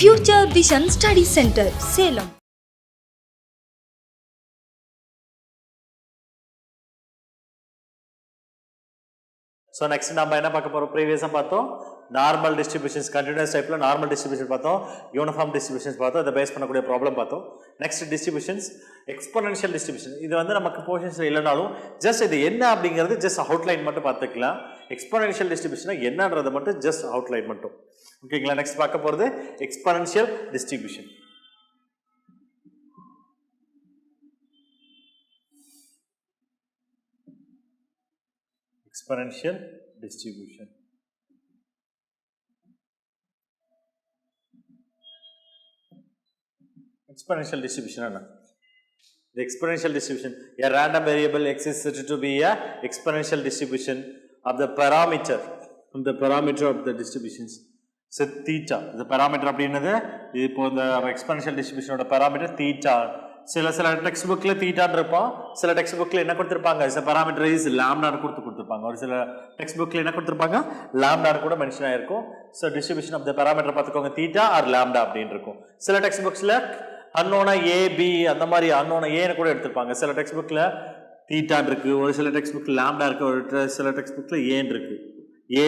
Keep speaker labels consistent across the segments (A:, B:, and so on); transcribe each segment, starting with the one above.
A: Future Vision Study Center, Salem.
B: So next நம்ம என்ன பார்க்க போறோம்? previous பார்த்தோம் நார்மல் டிஸ்ட்ரிபியூஷன்ஸ், கண்டினியூஸ் டைப்ல நார்மல் டிஸ்ட்ரிபியூஷன் பார்த்தோம், யூனிஃபார்ம் டிஸ்ட்ரிபியூஷன்ஸ் பார்த்தோம், இதை பேஸ் பண்ணக்கூடிய ப்ராப்ளம் பார்த்தோம். Next distributions, exponential distribution. இது வந்து நமக்கு போர்ஷன்ஸ்ல இல்லைனாலும் ஜஸ்ட் இது என்ன அப்படிங்கிறது ஜஸ்ட் அவுட்லைன் மட்டும் பார்த்துக்கலாம். எக்ஸ்போனென்ஷியல் டிஸ்ட்ரிபியூஷன் என்னன்றது மட்டும் ஜஸ்ட் அவுட்லைன் மட்டும். ஓகேங்களா? நெக்ஸ்ட் பார்க்க போறது exponential distribution. Exponential distribution. Exponential distribution ana. The exponential distribution, a random variable x is said to be a exponential distribution of the parameter of the distributions. So theta, the parameter அப்படினது இப்போ இந்த exponential distribution ஓட parameter theta. சில text புக்ல தீட்டான்னு இருப்போம், சில text புக்ல என்ன கொடுத்துருப்பாங்க, சில பாராமீட்டர் இஸ் லாம்டான்னு கொடுத்துருப்பாங்க, ஒரு சில டெக்ஸ்ட் புக்ல என்ன கொடுத்துருப்பாங்க, லாம்டான்னு கூட மென்ஷன் ஆயிருக்கும். So distribution of the parameter பார்த்துக்கோங்க, தீட்டா ஆர் லாம்டா அப்படின்னு இருக்கும். சில டெக்ஸ்ட் புக்ஸ்ல அன்னோனா ஏ பி அந்த மாதிரி அன்னோனா ஏன்னு கூட எடுத்திருப்பாங்க. சில டெக்ஸ்ட் புக்ல தீட்டான் இருக்கு, ஒரு சில டெக்ஸ்ட் புக்ல லாம்டா இருக்கு, ஒரு சில டெக்ஸ்ட் புக்ல ஏன் இருக்கு, ஏ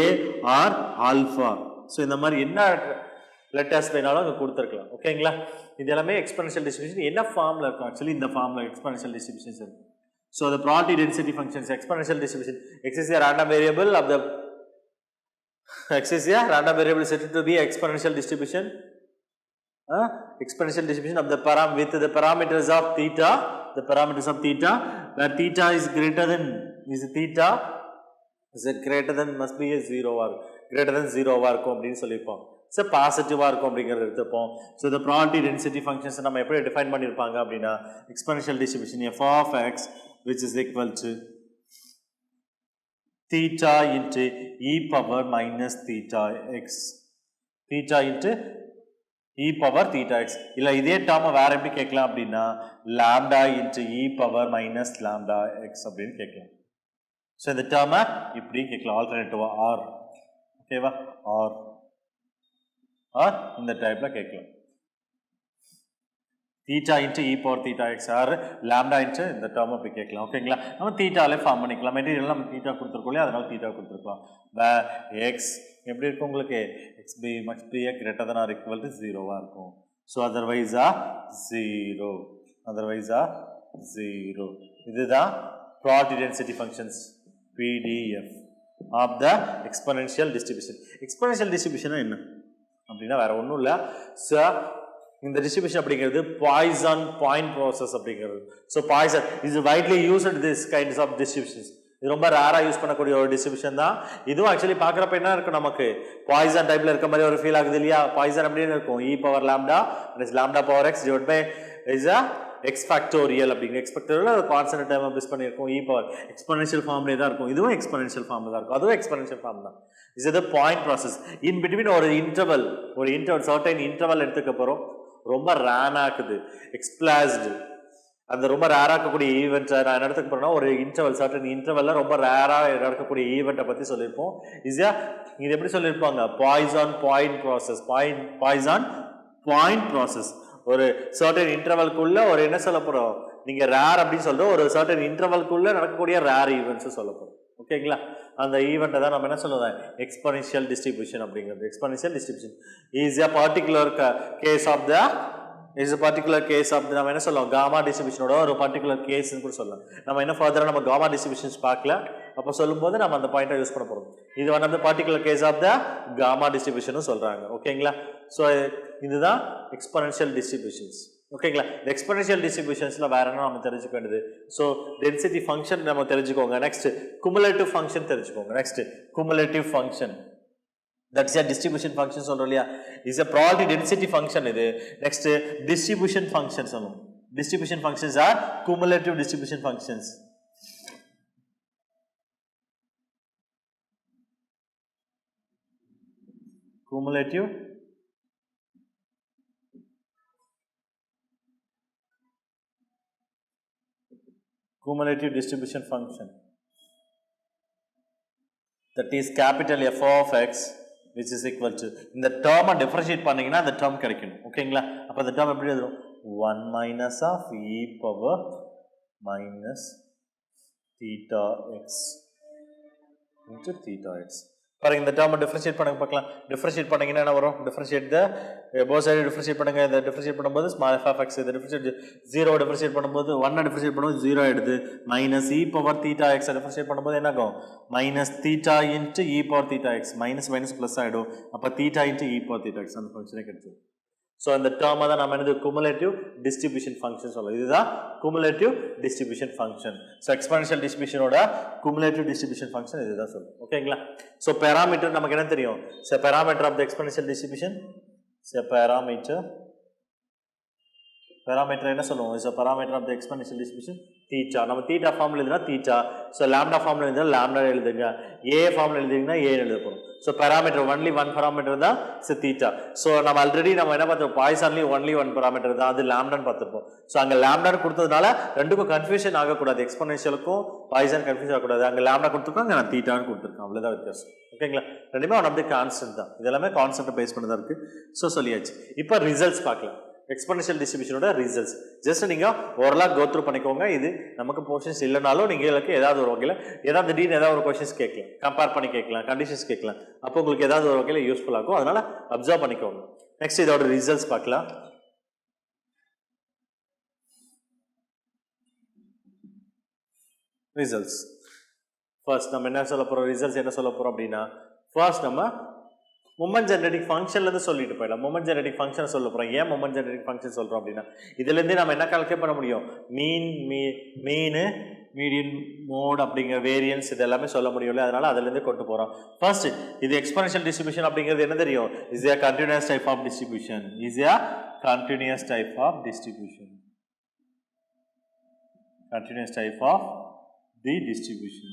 B: ஆர் ஆல்பா. ஸோ இந்த மாதிரி என்ன லெட்டர்ஸ் வேணாலும் அங்கே கொடுத்துருக்கலாம். ஓகேங்களா? இது எல்லாமே எக்ஸ்போனென்ஷியல் டிஸ்ட்ரிபியூஷன் என்ன ஃபார்ம்ல இருக்கும், ஆக்சுவலி இந்த ஃபார்ம்ல எக்ஸ்போனென்ஷியல் டிஸ்ட்ரிபியூஷன்ஸ் இருக்கும். So the probability density functions, exponential distribution, x is a random variable of the x is a random variable set to be exponential distribution, exponential distribution of the with the parameters of theta, where theta is greater than must be a 0 or greater than 0 இருக்கும் அப்படின்னு சொல்லியிருப்போம். So பாசிட்டிவாக இருக்கும் அப்படிங்கிறது எடுத்துப்போம். So இந்த probability density functions நம்ம எப்படி டிஃபைன் பண்ணியிருப்பாங்க அப்படின்னா, exponential distribution f of x which is equal to theta into e power minus theta x, theta into e power theta x. இல்லை இதே டேர்மை வேற எப்படி கேட்கலாம் அப்படின்னா, lambda into e power minus lambda x அப்படின்னு கேட்கலாம். ஸோ இந்த டேர்மை இப்படி கேட்கலாம், ஆல்டர்னேட்டிவா ஆர். ஓகேவா? ஆர் இந்த டைப்ல கேட்கலாம். Theta into e power theta x or lambda into இந்த டேர்ம் அப்படி கேட்கலாம். ஓகேங்களா? நம்ம தீட்டாலே ஃபார்ம் பண்ணிக்கலாம். மெட்டீரியல் நம்ம தீட்டா கொடுத்துருக்கோம் இல்லையா, அதனால தீட்டா கொடுத்துருக்கலாம். எக்ஸ் எப்படி இருக்கும் உங்களுக்கு, x be must be greater than or equal to 0வா இருக்கும். ஸோ அதர்வைஸா 0. இதுதான் probability density functions PDF of the exponential distribution. Exponential distribution என்ன அப்படின்னா வேற ஒன்றும் இல்லை. ஸோ இந்த டிஸ்ட்ரிபியூஷன் அப்படிங்கிறது பாய்சன் பாயிண்ட் ப்ராசஸ் அப்படிங்கிறது. So Poisson is widely used this kinds of distributions. இது ரொம்ப ரேராக யூஸ் பண்ணக்கூடிய ஒரு டிஸ்ட்ரிபியூஷன் தான். இதுவும் ஆக்சுவலி பார்க்குறப்ப என்ன இருக்கும், நமக்கு பாய்சன் டைப்ல இருக்க மாதிரி ஒரு ஃபீல் ஆகுது இல்லையா. பாய்சன் அப்படின்னு இருக்கும், e power lambda lambda power x divide by is a x factorial அப்படிங்கிற எக்ஸ்பெக்டோரியல் ஒரு கான்ஸ்டன்ட் டைம் பேஸ் பண்ணியிருக்கும். இ பவர் எக்ஸ்போனென்ஷியல் ஃபார்ம்லேயே தான் இருக்கும், இதுவும் எக்ஸ்போனென்ஷியல் ஃபார்ம்ல தான் இருக்கும், அதுவும் எக்ஸ்போனென்ஷியல் ஃபார்ம் தான். இஸ் இது பாயிண்ட் ப்ராசஸ். இன் பிட்வீன் ஒரு இன்டர்வல் சர்டைன் இன்டர்வல் எடுத்துக்க போகிறோம், ரொம்ப ரேராக்குது எக்ஸ்பிளாஸ்டு. அந்த ரொம்ப ரேராக்கக்கூடிய ஈவெண்ட்ஸை நான் என்ன எடுத்துக்க போறேன்னா, ஒரு இன்டர்வல் சர்டன் இன்டர்வல்ல ரொம்ப ரேராக நடக்கக்கூடிய ஈவெண்ட்டை பற்றி சொல்லியிருப்போம். ஈஸியா இது எப்படி சொல்லியிருப்பாங்க, பாய்சன் பாயிண்ட் ப்ராசஸ். ஒரு சர்டன் இன்டர்வல்குள்ள ஒரு என்ன சொல்ல போறோம், நீங்க ரேர் அப்படின்னு சொல்றோம், ஒரு சர்டன் இன்டர்வல்குள்ள நடக்கக்கூடிய ரேர் ஈவெண்ட்ஸ் சொல்ல போறோம். ஓகேங்களா? அந்த ஈவெண்ட்டை தான் நம்ம என்ன சொல்லுவோம், எக்ஸ்போனென்ஷியல் டிஸ்ட்ரிபியூஷன் அப்படிங்கிறது. Exponential distribution is a particular case of the நம்ம என்ன சொல்லுவோம், காமா டிஸ்ட்ரிபியூஷனோட ஒரு பர்டிகுலர் கேஸ்ன்னு கூட சொல்லலாம். நம்ம என்ன ஃபர்தரா நம்ம காமா டிஸ்ட்ரிபியூஷன்ஸ் பார்க்கல, அப்போ சொல்லும்போது நம்ம அந்த பாயிண்டை யூஸ் பண்ண போறோம். இது one of the particular case of the gamma distribution சொல்றாங்க. ஓகேங்களா? ஸோ இதுதான் எக்ஸ்போனென்ஷியல் டிஸ்ட்ரிபியூஷன்ஸ். ஓகேங்களா? இந்த எக்ஸ்போனென்ஷியல் டிஸ்ட்ரிபியூஷன்ஸ்ல வேற என்ன நம்ம தெரிஞ்சுக்க வேண்டியது, ஸோ டென்சிட்டி ஃபங்க்ஷன் நம்ம தெரிஞ்சுக்கோங்க. நெக்ஸ்ட் குமுலேட்டிவ் ஃபங்க்ஷன் தெரிஞ்சுக்கோங்க. Next cumulative function, that is a distribution function சொல்றோம் இல்லையா, is a probability density function. இது next distribution functions சொல்லுவோம். Distribution functions are cumulative distribution functions. Cumulative distribution function, that is capital F of x which is equal to இந்த term differentiate பண்ணீங்கன்னா அந்த term கிடைக்கும் ஓகேங்களா அப்ப அந்த term எப்படி எழுதுறோம் 1 minus of e power minus theta x into theta x பாருங்க இந்த டேர்மை டிஃபரன்ஷியேட் பண்ணுங்க பார்க்கலாம் டிஃபரன்ஷியேட் பண்ணீங்கன்னா என்ன வரும் differentiate the both side differentiate பண்ணுங்க இந்த டிஃபரன்ஷியேட் பண்ணும்போது ஸ்மால் f of x இந்த டிஃபரன்ஷியேட் 0 டிஃபரன்ஷியேட் பண்ணும்போது 1 டிஃபரன்ஷியேட் பண்ணும்போது 0 ஆயிடுது minus e power theta x differentiate பண்ணும்போது என்ன ஆகும் minus theta into e power theta x minus minus plus ஆயிடும் அப்ப theta into e power theta x அந்த ஃபங்க்ஷனே கிடைக்கும் So இந்த டேர்மை தான் நாம என்னது cumulative distribution function சொல்றோம் இதுதான் cumulative distribution function so exponential distribution ஓட cumulative distribution function இதுதான் சொல்றோம் ஓகேங்களா so parameter நமக்கு என்ன தெரியும் so parameter of the exponential distribution so parameter என்ன சொல்லுவோம் is a parameter of the exponential distribution theta நம்ம theta ஃபார்முலா எழுதுனா theta so lambda ஃபார்முலா எழுதுனா lambda எழுதுங்க a ஃபார்முலா எழுதுறீங்கன்னா a எழுத போறோம் so parameter only one parameter தான் so theta so நம்ம ஆல்ரெடி நம்ம என்ன பார்த்தோம் பாய்சான்லி only one parameter தான் அது lambda ன்னு பார்த்திருப்போம் so அங்க lambda ன்னு கொடுத்ததனால ரெண்டுக்கும் கன்ஃபியூஷன் ஆக கூடாது எக்ஸ்போனென்ஷியலுக்கும் பாய்சான் கன்ஃபியூஸ் ஆக கூடாது அங்க lambda கொடுத்திருக்கோம் அங்க நான் theta ன்னு கொடுத்திருக்கேன் அவ்வளவுதான் வித்தியாசம் ஓகேங்களா ரெண்டுமே one of the constant தான் இதெல்லாம் கான்ஸ்டன்ட் பேஸ் பண்ணதா இருக்கு so சொல்லியாச்சு இப்போ ரிசல்ட்ஸ் பார்க்கலாம் exponential distribution ஓட results just நீங்க ஓரலா go through பண்ணிக்கோங்க இது நமக்கு portions இல்லனாலும் நீங்களுக்கு ஏதாவது ஒரு வகையில ஏதாவது திடீர்னு ஏதாவது ஒரு क्वेश्चंस கேட்கலாம் கம்பேர் பண்ணி கேட்கலாம் கண்டிஷன்ஸ் கேட்கலாம் அப்போ உங்களுக்கு ஏதாவது ஒரு வகையில யூஸ்ஃபுல்லா இருக்கும் அதனால அப்சர்வ் பண்ணிக்கோங்க நெக்ஸ்ட் இதோட ரிசல்ட்ஸ் பார்க்கலாம் ரிசல்ட்ஸ் ஃபர்ஸ்ட் நம்ம என்ன சொல்ல போறோம் ரிசல்ட்ஸ் என்ன சொல்ல போறோம் அப்படினா ஃபர்ஸ்ட் நம்ம moment generating function ல இருந்து சொல்லிட்டு போயிடலாம் moment generating function சொல்ல போறோம் ஏன் moment generating function சொல்றோம் அப்படினா இதில இருந்து நாம என்ன கால்குலேட் பண்ண முடியும் மீன் மீடியன் மோட் அப்படிங்கிற வேரியன்ஸ் இதெல்லாம் சொல்ல முடியும்ல அதனால அதில இருந்து கொண்டு போறோம் ஃபர்ஸ்ட் இது exponential distribution அப்படிங்கிறது என்ன தெரியும் is a continuous type of distribution is a continuous type of distribution continuous type of the distribution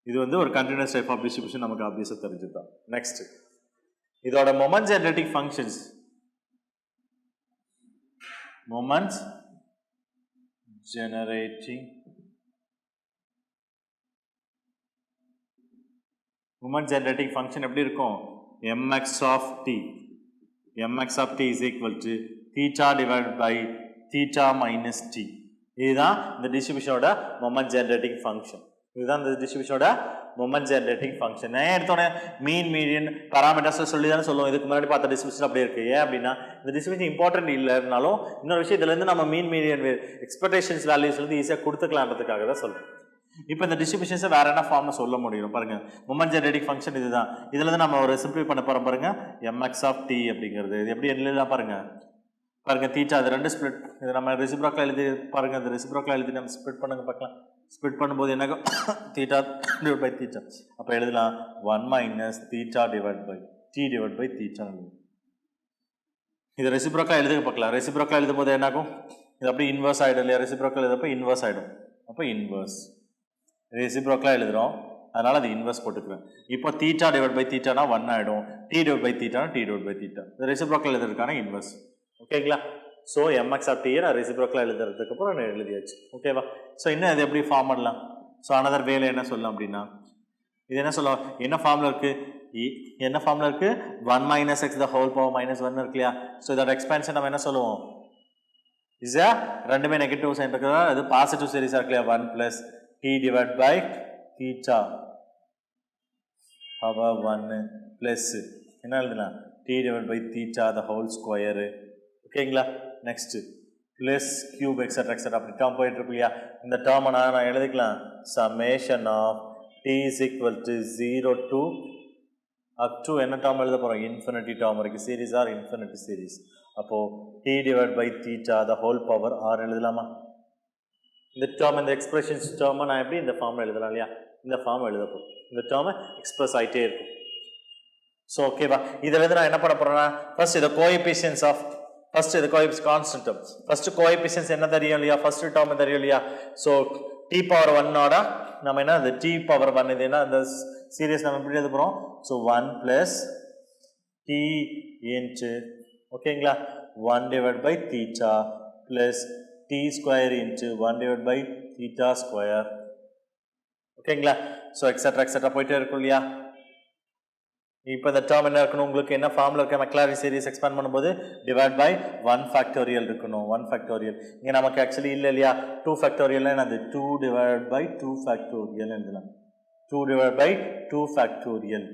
B: இது வந்து ஒரு continuous type of distribution நமக்கு obviously தெரிஞ்சுதா next இதோட moment generating functions moment generating function எப்படி இருக்கும் mx of t is equal to theta divided by theta minus t இதுதான் இந்த distribution ஓட moment generating function இதுதான் இந்த டிஸ்ட்ரிபியூஷனோட மொமெண்ட் ஜெனரேட்டிங் ஃபங்க்ஷன் நான் எடுத்தோனே மீன் மீடியன் பாராமீட்டர்ஸ் சொல்லி தானே சொல்லுவோம் இதுக்கு முன்னாடி பார்த்த டிஸ்ட்ரிபியூஷன் அப்படியே இருக்கு ஏன் அப்படின்னா இந்த டிஸ்ட்ரிபியூஷன் இம்பார்ட்டன்ட் இல்லைனாலும் இன்னொரு விஷயம் இதுல இருந்து நம்ம மீன் மீடியன் எக்ஸ்பெக்டேஷன்ஸ் வேல்யூஸ்ல இருந்து ஈஸியாக கொடுத்துக்கலான்றதுக்காக தான் சொல்றேன் இப்போ இந்த டிஸ்ட்ரிபியூஷன்ஸை வேற என்ன ஃபார்ம்ல சொல்ல முடியும் பாருங்க மொமெண்ட் ஜெனரேட்டிங் ஃபங்க்ஷன் இதுதான் இதுல இருந்து நம்ம ஒரு சிம்பிளை பண்ண போறோம் பாருங்க mx of t அப்படிங்கிறது இது எப்படி எழுதலாம் பாருங்க தீட்டா அது ரெண்டு ஸ்ப்ளிட் இது நம்ம ரெசிப்ரோக்கலா எழுதி பாருங்க அந்த ரெசிப்ரோக்கலா எழுதி நம்ம ஸ்ப்ளிட் பண்ணுங்க பார்க்கலாம் ஸ்ப்ளிட் பண்ணும்போது என்ன தீட்டா டிவைட் பை தீட்டா அப்ப எழுதலாம் 1 minus theta divided by t divided by theta இது ரெசிப்ரோக்கலா எழுதுங்க பார்க்கலாம் ரெசிப்ரோக்கலா எழுதும்போது என்ன ஆகும் இது அப்படியே இன்வர்ஸ் ஆயிடும் இல்லையா ரெசிப்ரோக்கலா எழுதுறப்ப இன்வர்ஸ் ஆயிடும் அப்ப இன்வர்ஸ் ரெசிப்ரோக்கலா எழுதுறோம் அதனால அது இன்வர்ஸ் போட்டுக்கிறேன் இப்போ theta divided by theta னா 1 ஆயிடும் t divided by theta னா t divided by theta இது ரெசிப்ரோக்கலா எழுதுறதுக்கான இன்வர்ஸ் ஓகேங்களா சோ mx of t நான் ரெசிப்ரோக்கலா எழுதுறதுக்கு அப்புறம் நான் எழுதியாச்சு ஓகேவா சோ இன்னும் இது எப்படி ஃபார்ம் பண்ணலாம் சோ another வேல என்ன சொல்லலாம் அப்படினா இது என்ன சொல்லலாம் என்ன ஃபார்முலா இருக்கு 1 minus x the whole power minus 1 இருக்குலையா so இதோட எக்ஸ்பான்ஷன் நம்ம என்ன சொல்லுவோம் is a ரெண்டுமே நெகட்டிவ் சைன் இருக்குதா அது positive சீரிஸா இருக்குலையா 1 plus t divided by theta power 1 plus என்ன எழுதலாம் t divided by theta the whole square ஓகேங்களா நெக்ஸ்ட் plus cube etc அப்படி டேர்ம் போயிட்டு இருக்கு இல்லையா இந்த டேர்மை நான் எழுதிக்கலாம் summation of t is equal to 0 to up to என்ன டேர்ம் எழுத போறோம் infinity டேர்ம் வரைக்கும் சீரிஸ் ஆர் infinity சீரிஸ் அப்போ t divided by theta the whole power r எழுதலாமா இந்த டேர்ம் இந்த எக்ஸ்பிரஷன்ஸ் டேர்மை நான் எப்படி இந்த ஃபார்ம்ல எழுதலாம் இல்லையா இந்த ஃபார்ம் எழுத போறோம் இந்த டேர்மை எக்ஸ்பிரஸ் ஆயிட்டே இருக்கும் சோ ஓகேவா இதுல இருந்து நான் என்ன பண்ண போறேன்னா ஃபர்ஸ்ட் இந்த coefficients of first the coefficient constant term first coefficients என்ன தெரியும் இல்லையா first term தெரியும் இல்லையா so t power 1 ஓட நம்ம என்ன அந்த t power 1 இது என்ன அந்த சீரிஸ் நம்ம எப்படி எழுத போறோம் so 1 plus t into ஓகேங்களா 1 divided by theta plus t square into 1 divided by theta square ஓகேங்களா so etc போயிட்டே இருக்கும் இல்லையா இப்போ இந்த டேர்ம் என்ன இருக்கணும் உங்களுக்கு என்ன ஃபார்முலா இருக்க மெக்லாரின் சீரிஸ் எக்ஸ்பேண்ட் பண்ணும்போது டிவைட் பை 1 ஃபேக்டோரியல் இருக்கணும் 1 ஃபேக்டோரியல் இங்கே நமக்கு ஆக்சுவலி இல்லை இல்லையா 2 ஃபேக்டோரியல் என்னது 2 டிவைட் பை 2 ஃபேக்டோரியல் எழுதலாம் 2 டிவைட் பை 2 ஃபேக்டோரியல்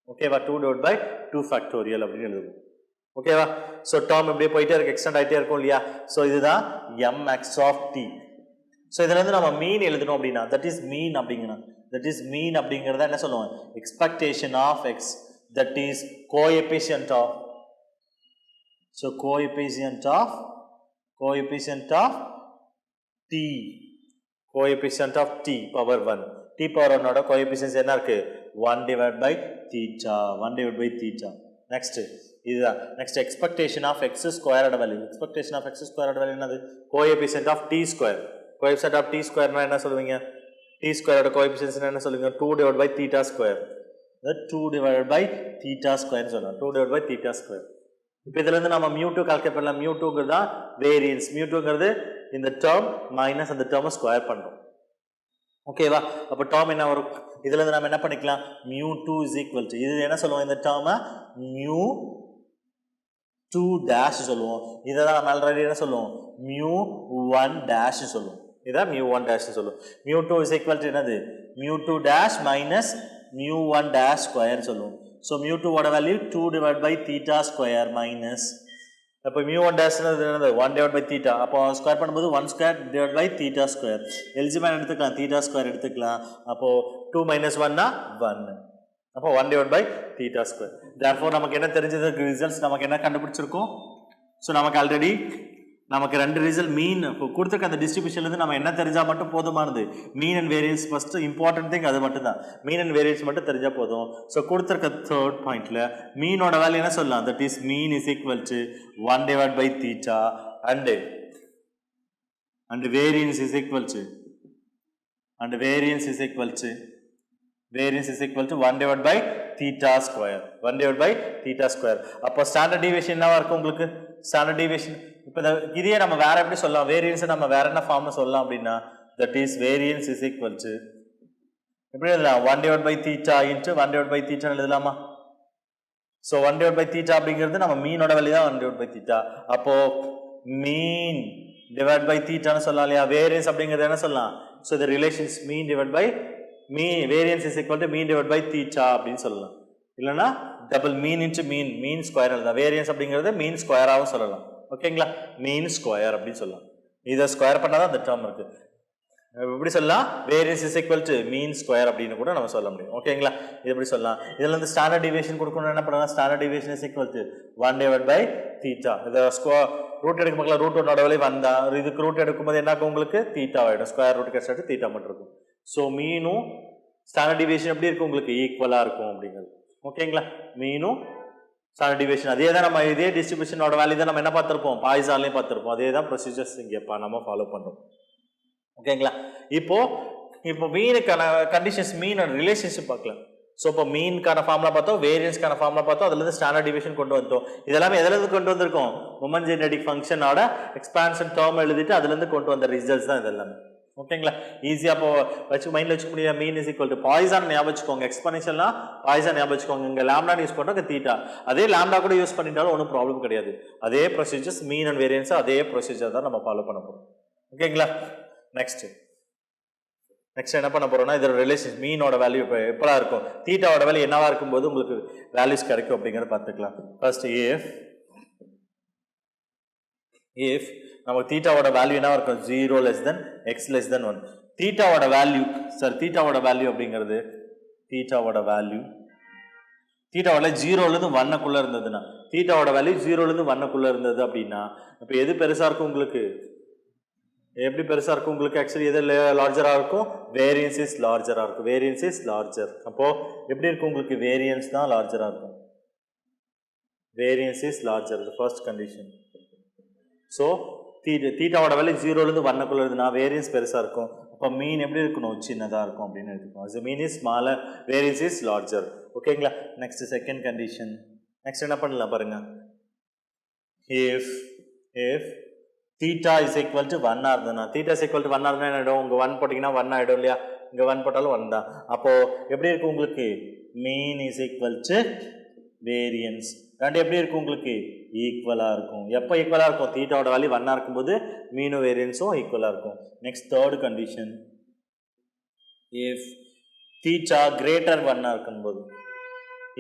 B: ஓகேவா 2 டிவைட் பை 2 ஃபேக்டோரியல் அப்படின்னு எழுதுவோம் ஓகேவா ஸோ டேர்ம் இப்படியே போயிட்டே இருக்கு எக்ஸ்டெண்ட் ஆகிட்டே இருக்கும் இல்லையா ஸோ இதுதான் mx ஆஃப் டி ஸோ இதுல இருந்து நம்ம மீன் எழுதணும் அப்படின்னா தட் இஸ் மீன் அப்படிங்கணும் that is mean அப்படிங்கறத என்ன சொல்லுவோம் expectation of x that is coefficient of so coefficient of t coefficient of t power 1 t power 1 ஓட coefficients என்ன இருக்கு 1 divided by theta next இதுதான் next expectation of x squared value expectation of x squared value என்னது coefficient of t square னா என்ன சொல்லுவீங்க t square coefficients என்ன சொல்லுங்க 2 divided by theta square that 2 divided by theta square சொல்லலாம் 2 divided by theta square இப்போ இதுல இருந்து நாம mu2 கால்குலேட் பண்ணலாம் mu2 ங்கிறது வேரியன்ஸ் mu2 ங்கிறது இந்த டேர்ம் மைனஸ் அந்த டேர்மை ஸ்கொயர் பண்றோம் ஓகேவா அப்ப டேர்ம் என்ன வரும் இதுல இருந்து நாம என்ன பண்ணிக்கலாம் mu2 இது என்ன சொல்லுவோம் இந்த டேர்மை mu2 dash சொல்லுவோம் இத தான் நம்ம ஆல்ரெடி என்ன சொல்லுவோம் mu1 dash சொல்லுவோம் இதான் mu1 dash சொல்லுவோம் mu2 is equal to என்னது mu2 dash minus mu1 dash square சொல்லுவோம் so mu2 ஓட value 2 divided by theta square minus அப்ப mu1 dash என்னது 1 divided by theta அப்ப ஸ்கொயர் பண்ணும்போது 1 square divided by theta square எல்ஜிபிரா எடுத்துக்கலாம் theta square எடுத்துக்கலாம் அப்போ 2 minus 1 னா 1 அப்போ 1 divided by theta square therefore நமக்கு என்ன தெரிஞ்சது ரிசல்ட்ஸ் நமக்கு என்ன கண்டுபிடிச்சிருக்கோம் so நமக்கு ஆல்ரெடி நமக்கு ரெண்டு ரிசல்ட் மீன் கொடுத்துருக்க அந்த டிஸ்ட்ரிபியூஷன்ல இருந்து நம்ம என்ன தெரிஞ்சா மட்டும் போதுமானது மீன் and variance first important thing அது மட்டும் தான் மீன் அண்ட் வேரியன்ஸ் மட்டும் தெரிஞ்சா போதும் ஸோ கொடுத்துருக்க தேர்ட் பாயிண்ட்ல மீனோட வேல்யூ என்ன சொல்லலாம் that is mean is equal to 1 divide by theta and variance is equal to variance is equal to 1 divided by theta square அப்போ ஸ்டாண்டர்ட் டீவியேஷன் என்னவா இருக்கும் உங்களுக்கு ஸ்டாண்டர்ட் டீவியேஷன் இப்போ இதையே நம்ம வேற எப்படி சொல்லலாம் வேரியன்ஸ் நம்ம வேற என்ன ஃபார்ம்ல சொல்லலாம் அப்படின்னா that is variance is equal to எப்படி எழுதலாம் 1 divided by theta into 1 divided by theta எழுதலாமா so 1 divided by theta அப்படிங்கிறது நம்ம மீனோட வேல்யூ தான் 1 divided by theta அப்போ மீன் divided by theta னு சொல்லலாம் இல்லையா வேரியன்ஸ் அப்படிங்கிறது என்ன சொல்லலாம் so the relations mean divided by variance is equal to mean divided by theta அப்படின்னு சொல்லலாம் இல்லனா டபுள் மீன் into மீன் ஸ்கொயர் எழுதலாம் வேரியன்ஸ் அப்படிங்கிறது மீன் ஸ்கொயராவும் சொல்லலாம் ஓகேங்களா மீன் ஸ்கொயர் அப்படின்னு சொல்லலாம் இதை ஸ்கொயர் பண்ணாதான் அந்த டேர்ம் இருக்கு எப்படி சொல்லலாம் variance is equal to mean square அப்படின்னு கூட நம்ம சொல்ல முடியும் ஓகேங்களா இது எப்படி சொல்லலாம் இதுல இருந்து ஸ்டாண்டர்ட் டீவியேஷன் கொடுக்கணும் என்ன பண்ணலாம் standard deviation is equal to 1 divide by theta இத ரூட் எடுக்க மக்களா ரூட் 1 ஓட வேல்யூ வந்தா இதுக்கு ரூட் எடுக்கும்போது என்ன ஆகும் உங்களுக்கு தீட்டா ஆயிடும் ஸ்கொயர் ரூட் கிடைச்சிட்டு தீட்டா மட்டும் இருக்கும் சோ மீனும் ஸ்டாண்டர்ட் டீவியேஷன் எப்படி இருக்கும் உங்களுக்கு ஈக்குவலா இருக்கும் அப்படிங்கிறது ஓகேங்களா மீனும் ஸ்டாண்டர்ட் டீவியேஷன் அதே தான் நம்ம இதே டிஸ்ட்ரிபியூஷனோட வேல்யூ தான் நம்ம என்ன பார்த்திருப்போம் பாய்சான்லயும் பார்த்திருப்போம் அதே தான் ப்ரொசீஜர்ஸ் இங்க நம்ம ஃபாலோ பண்றோம் ஓகேங்களா இப்போ மீனுக்கான கண்டிஷன்ஸ் மீனோட ரிலேஷன்ஷிப் பார்க்கலாம் ஸோ இப்போ மீனுக்கான ஃபார்முலா பார்த்தோம் வேரியன்ஸ்க்கான ஃபார்முலா பார்த்தோம் அதுல இருந்து ஸ்டாண்டர்ட் டிவிஷன் கொண்டு வந்தோம் இதெல்லாம் எதுல இருந்து கொண்டு வந்திருக்கோம் மொமெண்ட் ஜெனடிக் ஃபங்க்ஷனோட எக்ஸ்பான்ஷன் டேர்ம் எழுதிட்டு அதுல இருந்து கொண்டு வந்த ரிசல்ட்ஸ் தான் இதெல்லாம் ஓகேங்களா ஈஸியா இப்போ மைண்ட்ல வச்சுக்க முடியாது மீன் இஸ் ஈக்குவல் டு பாய்சான் ஞாபகம் வச்சுக்கோங்க எக்ஸ்பெனன்ஷியல்னா பாய்சான் ஞாபகம் வச்சுக்கோங்க இங்க லாம்டா யூஸ் பண்றோம் தீட்டா அதே லாம்டா கூட யூஸ் பண்ணிட்டாலும் ஒன்றும் ப்ராப்ளம் கிடையாது அதே ப்ரொசீஜர்ஸ் மீன் அண்ட் வேரியன்ஸ் அதே ப்ரொசீஜர் தான் நம்ம ஃபாலோ பண்ண போறோம் ஓகேங்களா நெக்ஸ்ட் என்ன பண்ண போறோம்னா இதோட ரிலேஷன் மீனோட வேல்யூ எப்படா இருக்கும் தீட்டாவோட வேல்யூ என்னவா இருக்கும்போது உங்களுக்கு வேல்யூஸ் கிடைக்கும் அப்படிங்கறத பார்த்துக்கலாம் ஃபர்ஸ்ட் if நமக்கு தீட்டாவோட வேல்யூ என்னவா இருக்கும் 0 less than x less than 1 தீட்டாவோட value அப்படிங்கிறது தீட்டாவோட 0 ல இருந்து 1 க்குள்ள இருந்ததுன்னா தீட்டாவோட வேல்யூ 0 ல இருந்து 1 க்குள்ள இருந்தது அப்படின்னா அப்ப எது பெருசா இருக்கும் உங்களுக்கு எப்படி பெருசா இருக்கும் உங்களுக்கு ஆக்சுவலி எது லார்ஜரா இருக்கும் வேரியன்ஸ் இஸ் லார்ஜர் அப்போ எப்படி இருக்கும் உங்களுக்கு வேரியன்ஸ் தான் லார்ஜரா இருக்கும் variance is larger the first condition so தீட்டாவோட வேல்யூ 0 ல இருந்து 1 க்குள்ள இருந்ததுனா வேரியன்ஸ் பெருசா இருக்கும் அப்ப மீன் எப்படி இருக்கணும் சின்னதா இருக்கும் அப்படினு எடுத்துக்கோங்க so mean is smaller variance is larger ஓகேங்களா நெக்ஸ்ட் செகண்ட் கண்டிஷன் நெக்ஸ்ட் என்ன பண்ணலாம் பாருங்க if theta is equal to 1 ஆ இருந்ததுனா theta is equal to 1 ஆ இருந்தா என்ன ஆயிடும் உங்க 1 போட்டீங்கன்னா 1 ஆயிடும் இல்லையா இங்கே 1 போட்டாலும் 1 தான். அப்போது எப்படி இருக்கும் உங்களுக்கு? மீன் இஸ் ஈக்குவல் டு வேரியன்ஸ். ரெண்டு எப்படி இருக்கும் உங்களுக்கு? ஈக்குவலாக இருக்கும். எப்போ ஈக்குவலாக இருக்கும்? தீட்டாவோட வேல்யூ 1 இருக்கும்போது மீனும் வேரியன்ஸும் ஈக்குவலாக இருக்கும். Next third condition, if theta greater 1 இருக்கும்போது,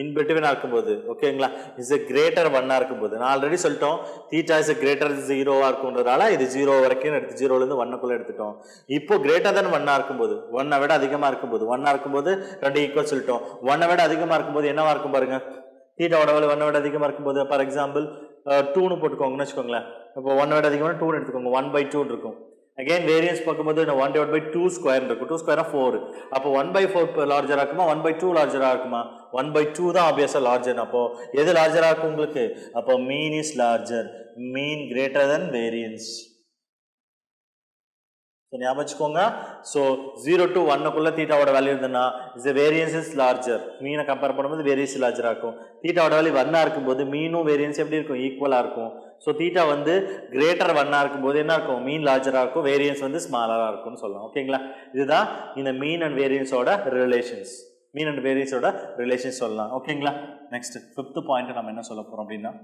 B: இன் பிட்வீன் இருக்கும்போது, ஓகேங்களா, இஸ் எ கிரேட்டர் 1 இருக்கும்போது, நான் ஆல்ரெடி சொல்லிட்டோம் தீட்டா இஸ் எ கிரேட்டர் 0 இருக்குன்றதால இது 0 வரைக்கும் எடுத்து 0லேருந்து 1க்குள்ளே எடுத்துட்டோம். இப்போ கிரேட்டர் தென் 1 இருக்கும்போது, 1 விட அதிகமாக இருக்கும்போது, 1 இருக்கும்போது ரெண்டு ஈக்குவல் சொல்லிட்டோம். 1 விட அதிகமாக இருக்கும்போது என்னவா இருக்கும் பாருங்க, தீட்டாவோட வேல்யூ 1 விட அதிகமாக இருக்கும்போது, ஃபார் எக்ஸாம்பிள் 2ன்னு போட்டுக்கோங்கன்னு வச்சுக்கோங்களேன். இப்போ 1 விட அதிகமாக 2ன்னு எடுத்துக்கோங்க, 1/2 இருக்கும். அகைன் வேரியன்ஸ் பார்க்கும்போது 1/2 ஸ்கொயர் இருக்கும். 2 ஸ்கொயரா 4. அப்போ 1/4 லார்ஜரா இருக்குமா 1/2 லார்ஜரா இருக்குமா? 1/2 தான் ஆப்வியஸா லார்ஜர். அப்போ எது லார்ஜரா இருக்கும் உங்களுக்கு? அப்போ mean is larger, mean greater than variance. ஞாபகம் வச்சுக்கோங்க. ஸோ 0 to 1க்குள்ள தீட்டாவோட வேல்யூ இருந்ததுன்னா இஸ் வேரியன்ஸ் இஸ் லார்ஜர். மீனை கம்பேர் பண்ணும்போது வேரியன்ஸ் லார்ஜராக இருக்கும். தீட்டாவோட வேல்யூ 1 இருக்கும்போது மீனும் வேரியன்ஸ் எப்படி இருக்கும்? ஈக்குவலாக இருக்கும். ஸோ தீட்டா வந்து கிரேட்டர் 1 இருக்கும்போது என்ன இருக்கும்? மீன் லார்ஜராக இருக்கும், வேரியன்ஸ் வந்து ஸ்மாலராக இருக்கும்னு சொல்லலாம். ஓகேங்களா, இதுதான் இந்த மீன் அண்ட் வேரியன்ஸோட ரிலேஷன்ஸ். மீன் அண்ட் வேரியன்ஸோட ரிலேஷன்ஸ் சொல்லலாம். ஓகேங்களா, நெக்ஸ்ட் 5th பாயிண்ட் நம்ம என்ன சொல்ல போகிறோம் அப்படின்னா,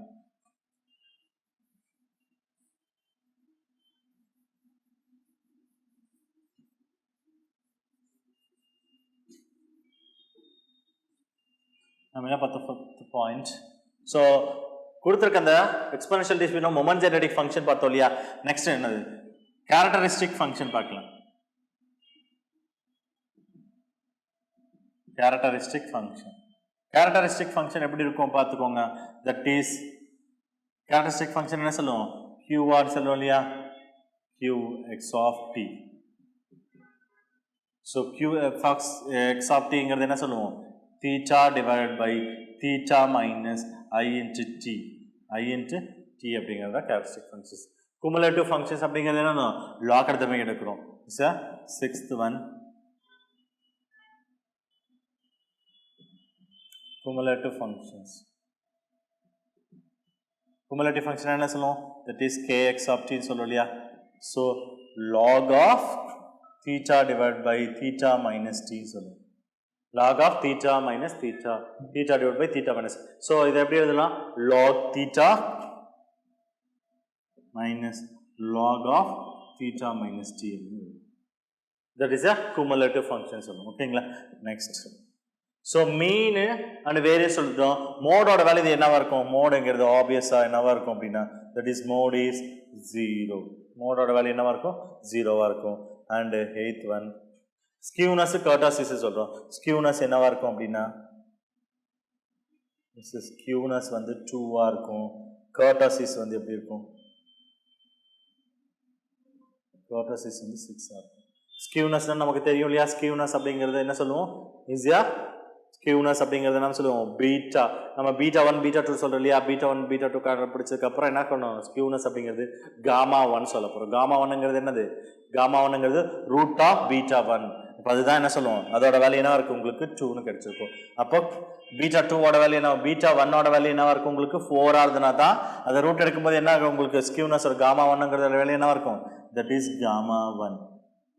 B: நம்ம என்ன பார்த்தோம்? 5th point. ஸோ கொடுத்துருக்க அந்த எக்ஸ்போனென்ஷியல் டிஸ்ட்ரிபியூஷன் மொமெண்ட் ஜெனரேட்டிக் ஃபங்க்ஷன் பார்த்தோம் இல்லையா. நெக்ஸ்ட் என்னது? கேரக்டரிஸ்டிக் ஃபங்க்ஷன் பார்க்கலாம். Characteristic function. கேரக்டரிஸ்டிக் ஃபங்க்ஷன் எப்படி இருக்கும் பார்த்துக்கோங்க. தட் இஸ் கேரக்டரிஸ்டிக் ஃபங்க்ஷன் என்ன சொல்லுவோம்? QR சொல்லுவோம் இல்லையா, QX of t. So QX of tங்கிறது என்ன சொல்லுவோம்? theta divided by theta minus I into t. I into t அப்படிங்கிறது தான் கேரக்டரிஸ்டிக் ஃபங்க்ஷன்ஸ். குமுலேட்டிவ் ஃபங்க்ஷன்ஸ் அப்படிங்கிறது என்னன்னா லாகரிதமிக் எடுக்கிறோம். Is a 6th one. Cumulative functions. Cumulative function என்ன சொல்லுவோம்? That is kx of t சொல்லுவோம் இல்லையா. So log of theta divided by theta minus t சொல்லுவோம். log of theta minus theta, theta divided by theta minus. So இது எப்படி எழுதலாம்? log theta minus log of theta minus t. That is a cumulative function சொல்லுவோம். ஓகேங்களா, next. So mean and variance சொல்லிட்டோம். மோடோட value இது என்னவா இருக்கும்? மோடுங்கிறது ஆப்வியஸாக என்னவா இருக்கும் அப்படின்னா தட் இஸ் மோட் இஸ் 0. மோடோட வேல்யூ என்னவா இருக்கும்? 0வா இருக்கும். அண்ட் 8th one, ஸ்கியூனஸ் கர்டாசிஸ் சொல்கிறோம். ஸ்கியூனஸ் என்னவா இருக்கும் அப்படின்னா ஸ்கியூனஸ் வந்து 2வா இருக்கும். கர்டாசிஸ் வந்து எப்படி இருக்கும்? கர்டாசிஸ் வந்து 6ஆ இருக்கும். ஸ்கியூனஸ்னா நமக்கு தெரியும் இல்லையா. ஸ்கியூனஸ் அப்படிங்கிறது என்ன சொல்லுவோம்? ஈஸியா ஸ்கியூனஸ் அப்படிங்கிறது நம்ம சொல்லுவோம் பீட்டா. நம்ம பீட்டா 1 பீட்டா 2 சொல்கிறோம் இல்லையா. பீட்டா 1 பீட்டா 2 கண்டுபிடிச்சதுக்கப்புறம் என்ன பண்ணணும்? ஸ்கியூனஸ் அப்படிங்கிறது காமா 1 சொல்ல போகிறோம். காமா 1ங்கிறது என்னது? காமா 1ங்கிறது ரூட் ஆஃப் பீட்டா 1. இப்போ அதுதான் என்ன சொல்லுவோம்? அதோட வேல்யூ என்ன இருக்குது உங்களுக்கு? 2ன்னு கிடைச்சிருக்கும். அப்போ பீட்டா 2ஓட வேல்யூ என்ன? பீட்டா 1ஓட வேல்யூ என்னவா இருக்கும் உங்களுக்கு? 4ஆக இருந்ததுனா தான் அதை ரூட் எடுக்கும்போது என்ன ஆகும் உங்களுக்கு? ஸ்கியூனஸ் ஒரு காமா 1ங்கிறத வேல்யூ என்னவா இருக்கும்? That is gamma 1.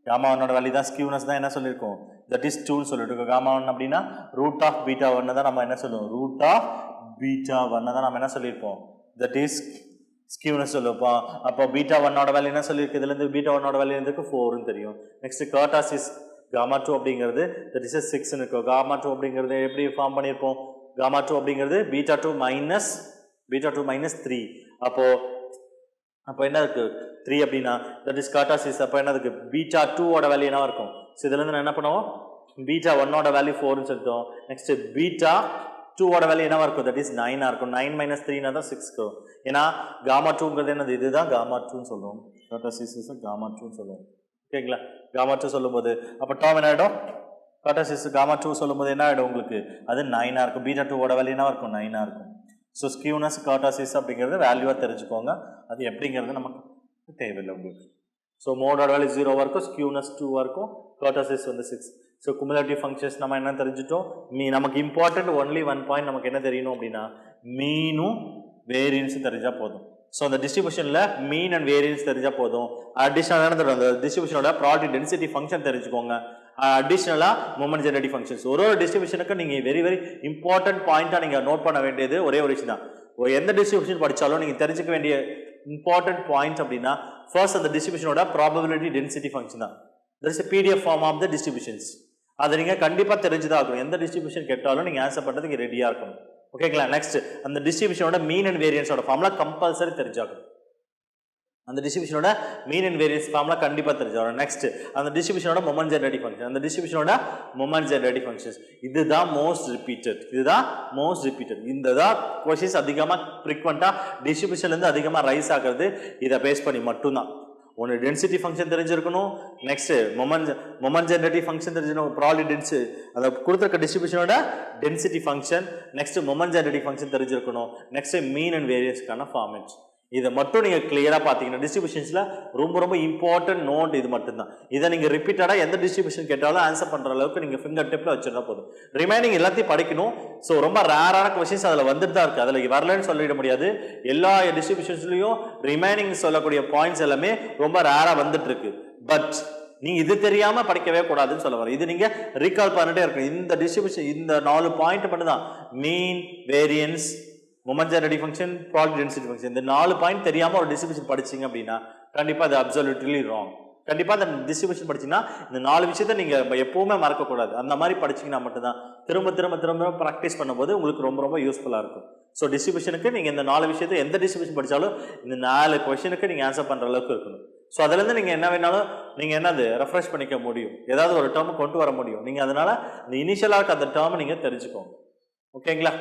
B: காமா 1ஓட வேல்யூ தான் ஸ்கியூனஸ் தான் என்ன சொல்லியிருக்கோம்? தட் இஸ் 2ன்னு சொல்லிட்டு இருக்கோம். காமா 1 அப்படின்னா ரூட் ஆஃப் பீட்டா 1 தான் நம்ம என்ன சொல்லுவோம்? ரூட் ஆஃப் பீட்டா 1 தான் நம்ம என்ன சொல்லியிருப்போம்? தட் இஸ் ஸ்கியூனஸ் சொல்லுவோம். அப்போ பீட்டா 1ஓட வேல்யூ என்ன சொல்லியிருக்கு? இதுலேருந்து பீட்டா 1ஓட வேல்யூ இருந்துக்கு 4ன்னு தெரியும். நெக்ஸ்ட் கர்டாசிஸ் காமா 2 அப்படிங்கிறது தட் இஸ் 6ன்னு இருக்கும். காமா 2 அப்படிங்கிறது எப்படி ஃபார்ம் பண்ணியிருப்போம்? காமா 2 அப்படிங்கிறது பீட்டா 2 மைனஸ் 3. அப்போ என்ன இருக்கு? 3 அப்படின்னா தட் இஸ் கர்டாசிஸ். அப்போ என்ன இருக்கு? பீட்டா 2ஓட வேல்யூ என்னவா இருக்கும்? ஸோ இதுலேருந்து நான் என்ன பண்ணுவோம்? பீட்டா 1ஓட வேல்யூ 4ன்னு சொல்லிட்டோம். நெக்ஸ்ட் பீட்டா 2ஓட வேல்யூ என்னவா இருக்கும்? தட் இஸ் 9ஆக இருக்கும். 9 மைனஸ் 3னா தான் 6 இருக்கும். ஏன்னா காமா 2ங்கிறது என்னது? இதுதான் காமா 2ன்னு சொல்லுவோம். கர்டாசிஸ் காமா 2ன்னு சொல்லுவோம். ஓகேங்களா, காமா 2 சொல்லும்போது அப்போ டேர்ம் என்ன ஆகிடும்? கர்டாசிஸ் காமா 2 சொல்லும்போது என்ன ஆகிடும் உங்களுக்கு? அது 9ஆக இருக்கும். பீட்டா 2ஓட வேல்யூ என்னவா இருக்கும்? 9ஆக இருக்கும். ஸோ ஸ்கியூனஸ் கர்டாசிஸ் அப்படிங்கிறது வேல்யூவாக தெரிஞ்சுக்கோங்க. அது எப்படிங்கிறது நமக்கு தேவையில்லை உங்களுக்கு. ஸோ மோடோட வேல்யூ 0வா இருக்கும், ஸ்கியூனஸ் 2வா இருக்கும், கர்டாசிஸ் வந்து 6. ஸோ குமுலேட்டிவ் ஃபங்க்ஷன்ஸ் நம்ம என்ன தெரிஞ்சிட்டோம்? நமக்கு இம்பார்ட்டன்ட் ஒன்லி 1 பாயிண்ட் நமக்கு என்ன தெரியணும் அப்படின்னா மீனும் வேரியன்ஸும் தெரிஞ்சால் போதும். ஸோ அந்த டிஸ்ட்ரிபியூஷனில் மீன் அண்ட் வேரியன்ஸ் தெரிஞ்சால் போதும். அடிஷனலாக அந்த டிஸ்ட்ரிபியூஷனோட ப்ராபபிலிட்டி டென்சிட்டி ஃபங்க்ஷன் தெரிஞ்சுக்கோங்க. அடிஷ்னலா மொமெண்ட் ஜெனரேட்டிங் ஃபங்க்ஷன்ஸ். ஒரு டிஸ்ட்ரிபியூஷனுக்கு நீங்க வெரி வெரி இம்பார்ட்டன்ட் பாயிண்டா நீங்க நோட் பண்ண வேண்டியது ஒரே ஒரு விஷயம் தான். எந்த டிஸ்ட்ரிபியூஷன் படிச்சாலும் நீங்க தெரிஞ்சுக்க வேண்டிய இம்பார்ட்டன்ட் பாயிண்ட் அப்படின்னா ஃபர்ஸ்ட் அந்த டிஸ்ட்ரிபியூஷனோட ப்ராபபிலிட்டி டென்சிட்டி ஃபங்க்ஷன் தான். That is PDF form of the distributions. அதை நீங்க கண்டிப்பா தெரிஞ்சுதான் இருக்கணும். எந்த டிஸ்ட்ரிபியூஷன் கேட்டாலும் நீங்க ஆன்சர் பண்றதுக்கு ரெடியா இருக்கணும். ஓகேங்களா? நெக்ஸ்ட் அந்த டிஸ்ட்ரிபியூஷனோட மீன் அண்ட் வேரியன்ஸோட ஃபார்முலா கம்பல்சரி தெரிஞ்சாகணும். அந்த டிஸ்ட்ரிபியூஷனோட மீன் அண்ட் வேரியன்ஸ் ஃபார்முலா கண்டிப்பா தெரிஞ்சாகணும். நெக்ஸ்ட் அந்த டிஸ்ட்ரிபியூஷனோட மொமெண்ட் ஜெனரேட்டிங் ஃபங்க்ஷன், அந்த டிஸ்ட்ரிபியூஷனோட மொமெண்ட் ஜெனரேட்டிங் ஃபங்க்ஷன்ஸ். இதுதான் மோஸ்ட் ரிப்பீட்டட். இந்த தான் क्वेश्चंस அதிகமா ஃப்ரீக்வெண்டா டிஸ்ட்ரிபியூஷன்ல இருந்து அதிகமா ரைஸ் ஆகிறது இத பேஸ் பண்ணி மட்டும் தான். ஒன்னு டென்சிட்டி ஃபங்க்ஷன் தெரிஞ்சிருக்கணும், நெக்ஸ்ட் மொமெண்ட் ஜெனரேட்டிவ் ஃபங்க்ஷன் தெரிஞ்சிருக்கணும், ப்ராபபிலிட்டி டென்சிட்டி அந்த கொடுத்திருக்க டிஸ்ட்ரிபியூஷனோட density function, next moment generative function தெரிஞ்சிருக்கணும், நெக்ஸ்ட் மீன் அண்ட் வேரியன்ஸ்க்கான ஃபார்மேட். இதை மட்டும் நீங்க கிளியரா பாத்தீங்கன்னா டிஸ்ட்ரிபியூஷன்ஸ்ல ரொம்ப ரொம்ப இம்பார்ட்டன்ட் நோட் இது மட்டும் தான். இதை நீங்க ரிப்பீட்டடா எந்த டிஸ்ட்ரிபியூஷன் கேட்டாலும் ஆன்சர் பண்ற அளவுக்கு நீங்க ஃபிங்கர் டிப்ல வச்சிருந்தா போதும். ரிமைனிங் எல்லாத்தையும் படிக்கணும். ஸோ ரொம்ப ரேரான கொஸ்டின்ஸ் அதில் வந்துட்டு தான் இருக்கு. அதில் வரலன்னு சொல்லிட முடியாது. எல்லா டிஸ்ட்ரிபியூஷன்ஸ்லயும் ரிமைனிங் சொல்லக்கூடிய பாயிண்ட்ஸ் எல்லாமே ரொம்ப ரேரா வந்துட்டு இருக்கு. பட் நீங்க இது தெரியாம படிக்கவே கூடாதுன்னு சொல்ல வரேன். இது நீங்க ரீகால் பண்ணிட்டே இருக்கு. இந்த டிஸ்ட்ரிபியூஷன் இந்த 4 பாயிண்ட் மட்டும் தான், mean, variance, moment generating function, probability density function. இந்த 4 பாயிண்ட் தெரியாம ஒரு டிஸ்ட்ரிபியூஷன் படிச்சீங்க அப்படின்னா கண்டிப்பா அது அப்சல்யூட்லி ராங். கண்டிப்பா அந்த டிஸ்ட்ரிபியூஷன் படிச்சீங்கன்னா இந்த 4 விஷயத்தை நீங்க எப்பவுமே மறக்க கூடாது. அந்த மாதிரி படிச்சீங்கன்னா மட்டும்தான் திரும்ப திரும்ப திரும்ப ப்ராக்டிஸ் பண்ணும்போது உங்களுக்கு ரொம்ப ரொம்ப யூஸ்ஃபுல்லா இருக்கும். ஸோ டிஸ்ட்ரிபியூஷனுக்கு நீங்க இந்த 4 விஷயத்தை எந்த டிஸ்ட்ரிபியூஷன் படிச்சாலும் இந்த 4 கொஸ்டினுக்கு நீங்க ஆன்சர் பண்ற அளவுக்கு இருக்கணும். ஸோ அதுல இருந்து நீங்க என்ன வேணாலும் நீங்க என்னது ரெஃப்ரெஷ் பண்ணிக்க முடியும், ஏதாவது ஒரு டேர்ம் கொண்டு வர முடியும். நீங்க அதனால இந்த இனிஷியலா இருக்க அந்த டேர்ம் நீங்க தெரிஞ்சுக்கோங்க. ஓகேங்களா?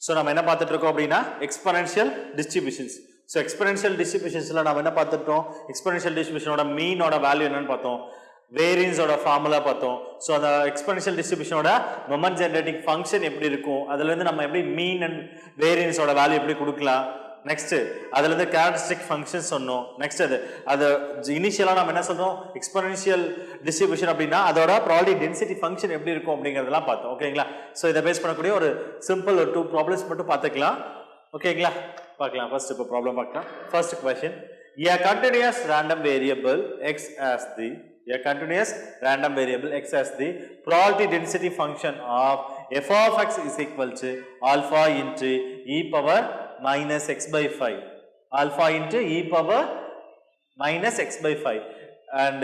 B: ஸோ நம்ம என்ன பார்த்துட்டு இருக்கோம் அப்படின்னா எக்ஸ்பொனென்ஷியல் டிஸ்ட்ரிபியூஷன்ஸ். ஸோ எக்ஸ்பொனென்ஷியல் டிஸ்ட்ரிபியூஷன்ஸ்ல நம்ம என்ன பார்த்துட்டோம், எக்ஸ்பொனென்ஷியல் டிஸ்ட்ரிபியூஷனோட மீனோட வேல்யூ என்னன்னு பார்த்தோம், வேரியன்ஸோட ஃபார்முலா பார்த்தோம். ஸோ அந்த எக்ஸ்பொனென்ஷியல் டிஸ்ட்ரிபியூஷனோட மொமெண்ட் ஜெனரேட்டிங் ஃபங்க்ஷன் எப்படி இருக்கும், அதுல இருந்து நம்ம எப்படி மீன் அண்ட் வேரியன்ஸோட வேல்யூ எப்படி கொடுக்கலாம், நெக்ஸ்ட் அதுல இருந்து கேரக்டரிஸ்டிக் ஃபங்க்ஷன் சொன்னோம். நெக்ஸ்ட் அது இனிஷியலா நம்ம என்ன சொல்றோம், எக்ஸ்பொனென்ஷியல் டிஸ்ட்ரிபியூஷன் அப்படின்னா அதோட ப்ராபபிலிட்டி டென்சிட்டி ஃபங்க்ஷன் எப்படி இருக்கும் அப்படிங்கறதெல்லாம் பார்த்தோம். ஓகேங்களா? ஸோ இதை பேஸ் பண்ணக்கூடிய ஒரு சிம்பிள் ஒரு 2 ப்ராப்ளம்ஸ் மட்டும் பார்த்துக்கலாம். ஓகேங்களா? பார்க்கலாம். ஃபர்ஸ்ட் இப்போ ப்ராப்ளம் பார்க்கலாம். First question, a continuous random variable x as the probability density function of f of x is equal to alpha into e power minus x by 5, alpha into e power minus x by 5 and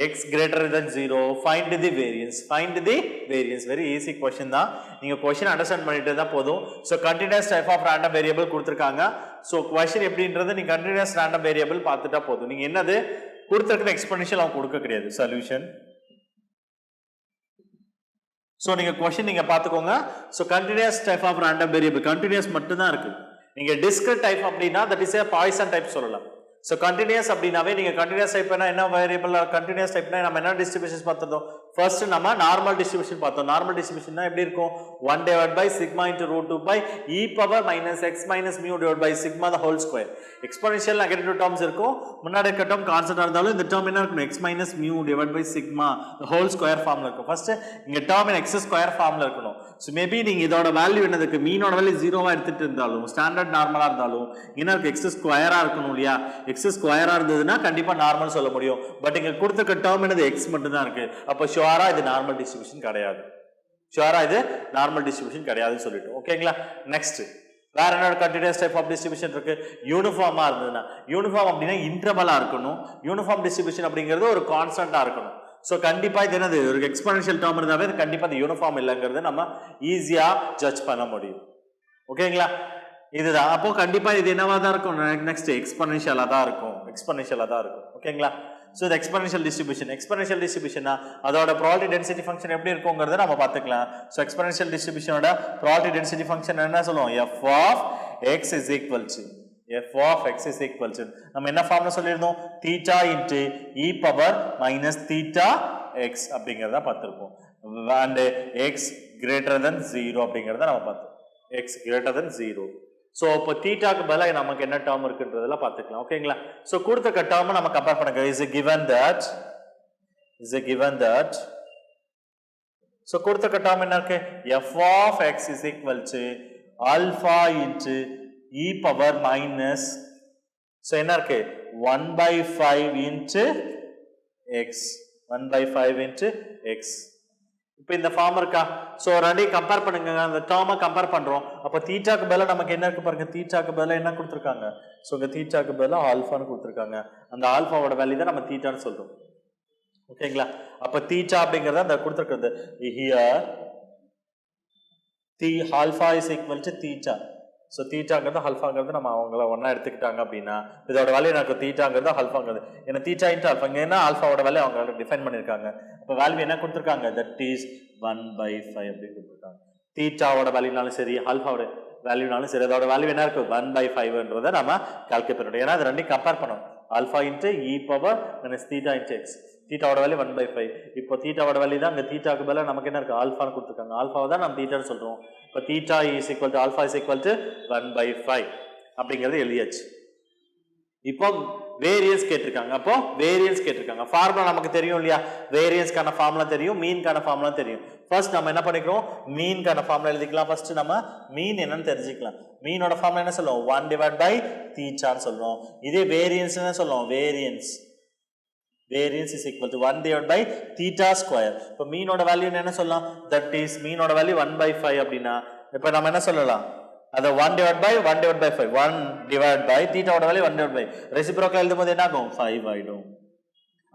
B: x greater than 0, find the variance. Very easy question தான். நீங்க question understand பண்ணிட்டே தான் போதும். so continuous type of random variable கொடுத்திருக்காங்க. so question எப்படின்றது நீங்க continuous random variable பார்த்துட்டா போதும். நீங்க என்னது கொடுத்திருக்கிற எக்ஸ்பொனென்ஷியல் அவங்க கொடுக்க கிடையாது. சொல்யூஷன். so நீங்க question நீங்க பார்த்துக்கோங்க. so continuous type of random variable continuous மட்டும் தான் இருக்கு. நீங்க discrete type அப்படினா that is a Poisson type சொல்லலாம். so continuous அப்படினாவே நீங்க continuous type என்ன variable continuous type நம்ம என்ன distributions பார்த்தோம். first நம்ம normal distribution பார்த்தோம். normal distribution எப்படி இருக்கும், 1 divided by sigma into root 2 by e power minus x minus mu divided by sigma the whole square. exponential negative terms இருக்கும், முன்னாடி இருக்க term கான்ஸ்டன்டா இருந்தாலும் இந்த term என்ன இருக்கும், x minus mu divided by sigma the whole square ஃபார்ம்ல இருக்கும். first இங்க term in x square ஃபார்ம்ல இருக்கணும். so maybe நீங்க இதோட வேல்யூ என்னதுக்கு மீனோட வேல்யூ 0வா எடுத்துட்டு இருந்தாலும் ஸ்டாண்டர்ட் நார்மலா இருந்தாலும் என்ன இருக்கு, x ஸ்கொயரா இருக்கணும் இல்லையா. x ஸ்கொயரா இருந்ததுன்னா கண்டிப்பா நார்மல் சொல்ல முடியும். பட் இங்க கொடுத்திருக்க term என்னது x மட்டும் தான் இருக்கு. அப்ப ஷுவரா இது நார்மல் டிஸ்ட்ரிபியூஷன் கிடையாது. சொல்லிட்டோம். ஓகேங்களா? நெக்ஸ்ட் வேற என்ன கண்டினியூஸ் டைப் ஆஃப் டிஸ்ட்ரிபியூஷன் இருக்கு, யூனிஃபார்மா இருந்ததுன்னா. யூனிஃபார்ம் அப்படின்னா இன்டர்வலா இருக்கணும். யூனிஃபார்ம் டிஸ்ட்ரிபியூஷன் அப்படிங்கிறது ஒரு கான்ஸ்டன்டா இருக்கணும். சோ கண்டிப்பா இது என்னது, ஒரு எக்ஸ்பொனென்ஷியல் டேர்ம் இருந்தாவே கண்டிப்பா அது யூனிஃபார்ம் இல்லங்கிறது நம்ம ஈஸியா ஜட்ஜ் பண்ண முடியும். ஓகேங்களா? இதுதான். அப்போ கண்டிப்பா இது என்னவா தான் இருக்கும், நெக்ஸ்ட் எக்ஸ்பொனென்ஷியலா தான் இருக்கும். ஓகேங்களா? so the exponential distribution அதோட probability density function எப்படி இருக்கும்ங்கறத நம்ம பார்த்துக்கலாம். so exponential distribution ஓட probability density function என்ன சொல்லுவோம், f of x is equal to நம்ம என்ன formula சொல்லிருந்தோம், theta into e power minus theta x அப்படிங்கறத பார்த்திருப்போம். and x greater than 0 அப்படிங்கறத நம்ம பார்த்தோம். x greater than 0. சோ இப்போ தீட்டாக்கு பதிலா நமக்கு என்ன டேர்ம் இருக்குன்றதெல்லாம் பார்த்துக்கலாம். ஓகேங்களா? சோ கொடுத்த டேர்ம் நம்ம கம்பேர் பண்ணுங்க. is a given that so கொடுத்த டேர்ம் என்ன இருக்கு, f of x is equal to alpha into e power minus so என்ன இருக்கு 1/5 into x 1 by 5 into x. இப்போ இந்த ஃபார்ம் இருக்கா? ஸோ ரெண்டையும் கம்பேர் பண்ணுங்க, அந்த டேர்மை கம்பேர் பண்ணுறோம். அப்போ தீட்டாக்கு பதிலாக நமக்கு என்ன இருக்கு பாருங்க, தீட்டாக்கு பதிலாக என்ன கொடுத்துருக்காங்க? ஸோ இங்கே தீட்டாக்கு பதிலாக ஆல்ஃபான்னு கொடுத்துருக்காங்க. அந்த ஆல்ஃபாவோட வேல்யூ தான் நம்ம தீட்டான்னு சொல்கிறோம். ஓகேங்களா? அப்போ தீட்டா அப்படிங்கிறத அந்த கொடுத்துருக்கிறது here alpha is equal to theta. So தீட்டாங்கிறது ஆல்ஃபாங்கிறது நம்ம அவங்கள ஒன்றா எடுத்துக்கிட்டாங்க அப்படின்னா இதோட வேல்யூ எனக்கு தீட்டாங்கிறது ஆல்ஃபாங்கிறது ஏன்னா தீட்டா இன்ட்டு ஆல்ஃபா இங்கே என்ன ஆல்ஃபாவோட வேல்யூ அவங்க டிஃபைன் பண்ணியிருக்காங்க. அப்போ வேல்யூ என்ன கொடுத்துருக்காங்க? தட் இஸ் 1/5 அப்படின்னு கொடுத்துருக்காங்க. தீட்டாவோட வேல்யூனாலும் சரி ஆல்ஃபாவோட வேல்யூனாலும் சரி அதோட வேல்யூ என்ன இருக்கு? 1/5ன்றதை நம்ம கால்குலேட் பண்ணணும். ஏன்னா அது ரெண்டையும் கம்பேர் பண்ணணும். Alpha into e power minus theta into x. தீட்டாவோட வேல்யூ 1/5. இப்போ தீட்டாவோட வேல்யூ தான் இங்கே தீட்டாக்கு பதிலாக நமக்கு என்ன இருக்கு? ஆல்ஃபான்னு கொடுத்துருக்காங்க. ஆல்ஃபாவை தான் நம்ம தீட்டான்னு சொல்கிறோம். இப்போ theta is equal to alpha is equal to 1/5 அப்படிங்கிறது எழுதியாச்சு. இப்போ வேரியன்ஸ் கேட்டிருக்காங்க. அப்போ வேரியன்ஸ் கேட்டிருக்காங்க. ஃபார்முலா நமக்கு தெரியும் இல்லையா? வேரியன்ஸ்க்கான ஃபார்முலா தெரியும், மீன்கான ஃபார்முலா தெரியும். ஃபர்ஸ்ட் நம்ம என்ன பண்ணிக்கிறோம்? மீன்கான ஃபார்முலா எழுதிக்கலாம். ஃபர்ஸ்ட் நம்ம மீன் என்னன்னு தெரிஞ்சுக்கலாம். மீனோட ஃபார்முலா என்ன சொல்லுவோம்? 1/θன்னு சொல்றோம். இதே வேரியன்ஸ் என்ன சொல்லுவோம்? Variance is equal to 1/θ². இப்போ மீனோட வேல்யூ என்ன சொல்லலாம்? தட் இஸ் மீனோட வேல்யூ 1/5 அப்படின்னா இப்போ நம்ம என்ன சொல்லலாம்? அது 1/5 1/5 தீட்டாவோட வேல்யூ 1/5 ரெசிப்ரோக்கல் எழுதும்போது என்ன ஆகும்? 5 ஆயிடும்.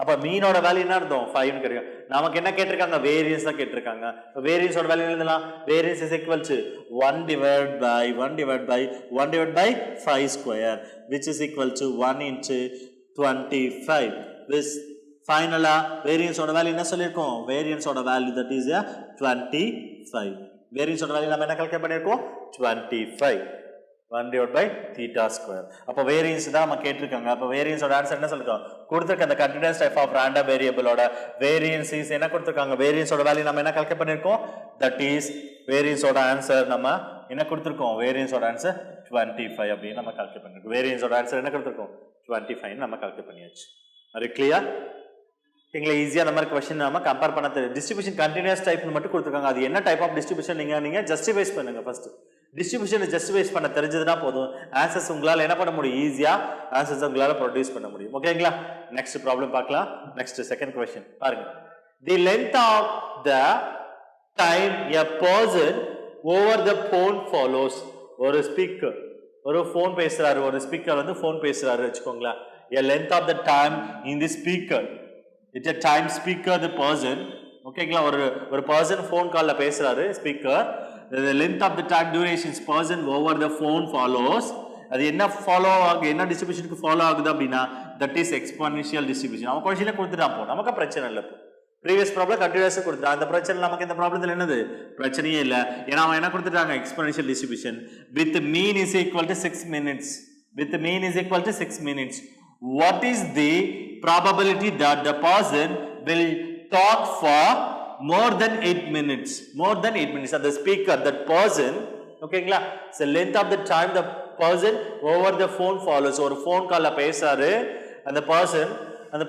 B: அப்ப மீனோட வேல்யூ என்ன அர்த்தம்? 5 கிடைக்கும். நமக்கு என்ன கேட்டிருக்காங்க? வேரியன்ஸ் தான் கேட்டிருக்காங்க. வேரியன்ஸோட வேல்யூ எழுதலாம். Variance is equal to 1/5² which is equal to 1 into 25. this ஃபைனலா வேரியன்ஸோட வேல்யூ என்ன சொல்லியிருக்கோம்? வேரியன்ஸோட வேல்யூ தட் இஸ் 25. வேரியன்ஸோட வேல்யூ நம்ம என்ன கால்குலேட் பண்ணியிருக்கோம்? 25 1/θ². அப்போ வேரியன்ஸ் தான் நம்ம கேட்டிருக்காங்க. அப்போ வேரியன்ஸோட ஆன்சர் என்ன சொல்லிருக்கோம்? கொடுத்துருக்க அந்த கண்டினியூஸ் டைப் ஆஃப் ரேண்டம் வேரியபிளோட வேரியன்ஸ் இஸ் என்ன கொடுத்துருக்காங்க? வேரியன்ஸோட வேல்யூ நம்ம என்ன கால்குலேட் பண்ணியிருக்கோம்? தட் இஸ் வேரியன்ஸோட ஆன்சர் நம்ம என்ன கொடுத்துருக்கோம்? வேரியன்ஸோட ஆன்சர் 25 அப்படின்னு நம்ம கால்குலேட் பண்ணிருக்கோம். வேரியன்ஸோட ஆன்சர் என்ன கொடுத்துருக்கோம்? 25 நம்ம கால்குலேட் பண்ணியாச்சு. அது கிளியர்? எங்களை ஈஸியாக அந்த மாதிரி கொஸ்டின் நம்ம கம்பேர் பண்ண தெரியும். டிஸ்ட்ரிபியூஷன் கண்டினியூஸ் டைப்னு மட்டும் கொடுத்துருக்காங்க. அது என்ன டைப் ஆஃப் டிஸ்ட்ரிபியூஷன் நீங்க ஜஸ்டிஃபைஸ் பண்ணுங்க. ஃபர்ஸ்ட் டிஸ்ட்ரிபியூஷனை ஜஸ்டிஃபைஸ் பண்ண தெரிஞ்சதுன்னா போதும், ஆன்சர்ஸ் உங்களால் என்ன பண்ண முடியும்? ஈஸியாக ஆன்சர்ஸ் உங்களால் ப்ரொடியூஸ் பண்ண முடியும். ஓகேங்களா? நெக்ஸ்ட் ப்ராப்ளம் பார்க்கலாம். நெக்ஸ்ட் செகண்ட் கொஸ்டின் பாருங்க. The length of the time a person over the phone follows. ஒரு ஸ்பீக்கர் ஒரு ஃபோன் பேசுறாரு, ஒரு ஸ்பீக்கர் வந்து ஃபோன் பேசுறாரு வச்சுக்கோங்களேன். A length of the time in the speaker it's a time speaker the person. ஓகேங்களா? ஒரு பர்சன் ஃபோன் கால்ல பேசுறாரு speaker. the length of the time duration is person over the phone follows. அது என்ன follow ஆகுது? என்ன டிஸ்ட்ரிபியூஷனுக்கு ஃபாலோ ஆகுது அப்படின்னா தட் இஸ் எக்ஸ்போனென்ஷியல் டிஸ்ட்ரிபியூஷன். அவன் கொஸ்டின்ல கொடுத்துட்டா போ, நமக்கு பிரச்சனை இல்லை. ப்ரீவியஸ் ப்ராப்ளம் கண்டினியூஸா கொடுத்துட்டான். அந்த பிரச்சனை நமக்கு இந்த ப்ராப்ளத்தில் என்னது? பிரச்சனையே இல்லை. ஏன்னா அவன் என்ன கொடுத்துட்டாங்க? Exponential distribution with mean is equal to 6 minutes. With mean is equal to 6 minutes. What is the probability that the person will talk for more than 8 minutes? More than 8 minutes. And the speaker, that person, okay, so length of the time the person over the phone follows. Or phone call பேசாரு அந்த person அந்த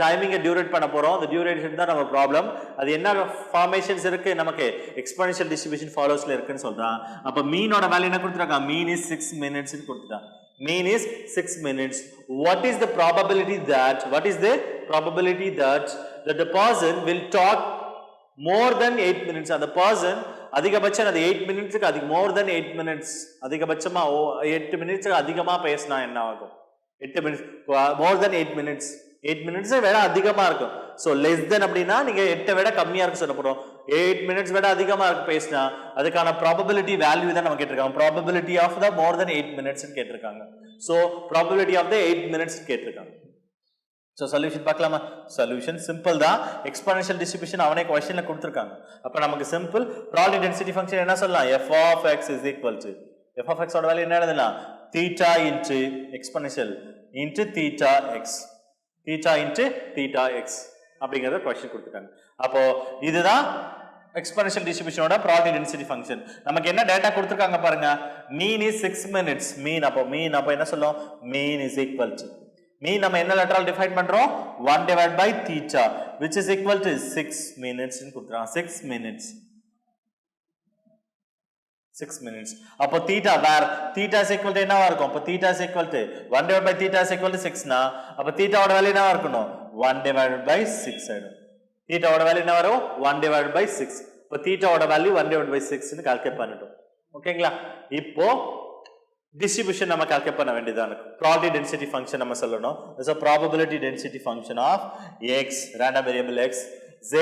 B: டைமிங்கை டியூரேட் பண்ண போறோம். அந்த duration தான் நம்ம problem. அது என்ன formations இருக்கு? நமக்கு எக்ஸ்போனென்ஷியல் டிஸ்ட்ரிபியூஷன் ஃபாலோஸ்ல இருக்குன்னு சொல்றான். அப்ப மீனோட வேல்யூ என்ன கொடுத்துருக்காங்க? மீன் இஸ் 6 minutes ன்னு கொடுத்துட்டான். Mean is 6 minutes. What is the probability that the person will talk more than 8 minutes? And the person அதிகபட்சம் அது 8 minutes அதிக more than 8 minutes அதிகபட்சமா 8 minutes அதிகமா பேசினா என்ன ஆகும்? 8 minutes more than 8 minutes 8 minutes விட அதிகமா இருக்கும். ஸோ லெஸ் தென் அப்படின்னா நீங்க 8 விட கம்மியா இருக்கு சொல்லப்படும். 8 minutes விட அதிகமா இருக்கு பேசினா அதுக்கான ப்ராபபிலிட்டி வேல்யூ தான் நம்ம கேட்டிருக்காங்க. Probability of the more than 8 minutes கேட்டிருக்காங்க. So probability of the 8 minutes கேட்டிருக்காங்க. ஸோ சொல்யூஷன் பார்க்கலாமா? சொல்யூஷன் சிம்பிள் தான். எக்ஸ்போனென்ஷியல் டிஸ்ட்ரிபியூஷன் அவனே கொஸ்டின்ல கொடுத்துருக்காங்க. அப்போ நமக்கு சிம்பிள் ப்ராபபிலிட்டி டென்சிட்டி ஃபங்க்ஷன் என்ன சொல்லலாம்? f of x is equal to f of x ஓட வேல்யூ என்ன எழுதலாம்? theta into exponential into theta into theta x அப்படிங்கறத क्वेश्चन கொடுத்துட்டாங்க. அப்போ இதுதான் எக்ஸ்போனென்ஷியல் டிஸ்ட்ரிபியூஷனோட ப்ராபபிலிட்டி டென்சிட்டி ஃபங்க்ஷன். நமக்கு என்ன டேட்டா கொடுத்திருக்காங்க பாருங்க. Mean is 6 minutes. மீன் அப்போ என்ன சொல்லும்? மீன் இஸ் ஈக்குவல் டு மீன் நம்ம என்ன லெட்டரால் டிஃபைன் பண்றோம்? 1/θ which is equal to 6 minutes ன்னு கொடுத்துறாங்க. 6 minutes 6 minutes. அப்போ theta where theta is equal to என்னவா இருக்கும்? அப்போ theta is equal to 1 divided by theta is equal to 6 னா அப்போ theta ஓட வேல்யூ என்னவா இருக்கணும்? 1 divided by 6 ஆயிடும். theta ஓட வேல்யூ என்ன வரும்? 1 divided by 6. இப்போ theta ஓட வேல்யூ 1 divided by 6 னு கால்குலேட் பண்ணிட்டோம். ஓகேங்களா? இப்போ டிஸ்ட்ரிபியூஷன் நம்ம கால்குலேட் பண்ண வேண்டியதா இருக்கு. ப்ராபபிலிட்டி டென்சிட்டி ஃபங்க்ஷன் நம்ம சொல்லணும். So probability density function of x random variable x is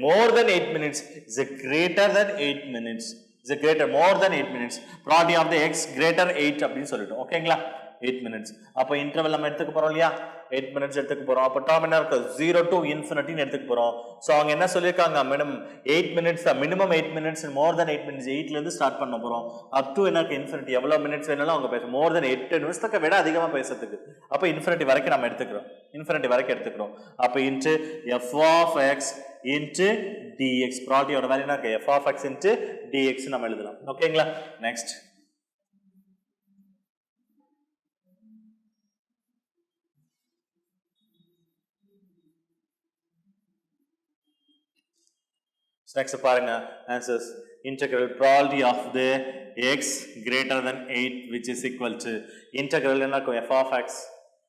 B: more than 8 minutes is greater than 8 minutes. Is greater more than 8 minutes. Probability of the x greater 8 அப்படினு சொல்லிட்டோம். ஓகேங்களா? 8 minutes. அப்ப interval நம்ம எடுத்துக்க போறோம் இல்லையா? 8 minutes எடுத்துக்க போறோம். அப்ப டேர்ம் என்ன இருக்கு? 0 to infinity னு எடுத்துக்க போறோம். சோ அவங்க என்ன சொல்லிருக்காங்க? Minimum 8 minutes minimum 8 minutes and more than 8 minutes 8 ல இருந்து ஸ்டார்ட் பண்ண போறோம். up to என்ன இருக்கு? infinity எவ்வளவு minutes வேணாலும் அவங்க பேச more than 8 நிமிஷத்துக்கு விட அதிகமா பேசறதுக்கு. அப்ப infinity வரைக்கும் நம்ம எடுத்துக்கிறோம். infinity வரைக்கும் எடுத்துக்கிறோம். அப்ப into f of x into dx probability ஓட வேல்யூ என்ன இருக்கு? f of x into dx நம்ம எழுதலாம். ஓகேங்களா? நெக்ஸ்ட் next பாருங்க answers integral probability of the x greater than 8 which is equal to integral என்ன இருக்கும்? f of x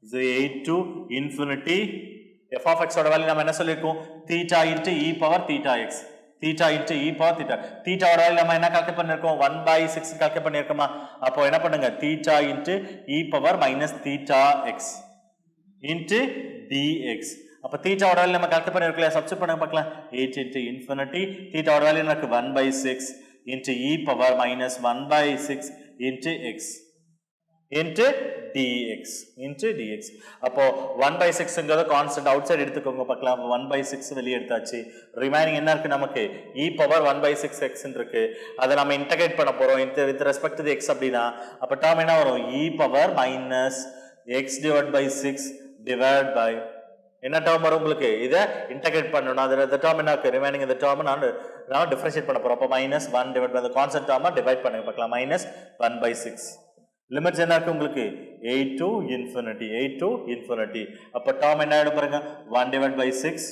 B: is 8 to infinity f of x ஓட வேல்யூ நம்ம என்ன சொல்லிருக்கோம்? theta into e power theta x theta into e power theta theta ஓட value நம்ம என்ன calculate பண்ணிருக்கோம்? 1/6 calculate பண்ணிருக்கோமா? அப்போ என்ன பண்ணுங்க? theta into e power minus theta x into dx அப்ப theta ஓட வேல்யூ நம்ம கால்குலேட் பண்ணிருக்கோம். சப்ஸ்டிட்யூட் பண்ண பார்க்கலாம். 8 into infinity theta ஓட வேல்யூ நமக்கு 1/6 into e power minus 1/6 into x into dx அப்போ 1/6 ங்கறது கான்ஸ்டன்ட் அவுட் சைடு எடுத்துக்கோங்க பார்க்கலாம். 1/6 வெளிய எடுத்தாச்சு. ரிமைனிங் என்ன இருக்கு நமக்கு? e power 1/6 x ன்னு இருக்கு. அத நம்ம இன்டகிரேட் பண்ண போறோம் with respect to the x அப்படினா அப்ப டேர்ம் என்ன வரும்? e power minus x divided by 6 divided by என்ன டேர்ம் வரும் உங்களுக்கு? இத இன்டகிரேட் பண்ணனும். அந்த டேர்ம் என்ன இருக்கு? ரிமைனிங் இந்த டேர்ம் நான் டிஃபரன்ஷியேட் பண்ண போறோம். அப்ப -1 divided by the constant term divide பண்ணுங்க பார்க்கலாம். -1/6 லிமிட்ஸ் என்ன இருக்கு உங்களுக்கு? 8 to infinity அப்ப டேர்ம் என்ன ஆயிடும் பாருங்க? 1 divided by 6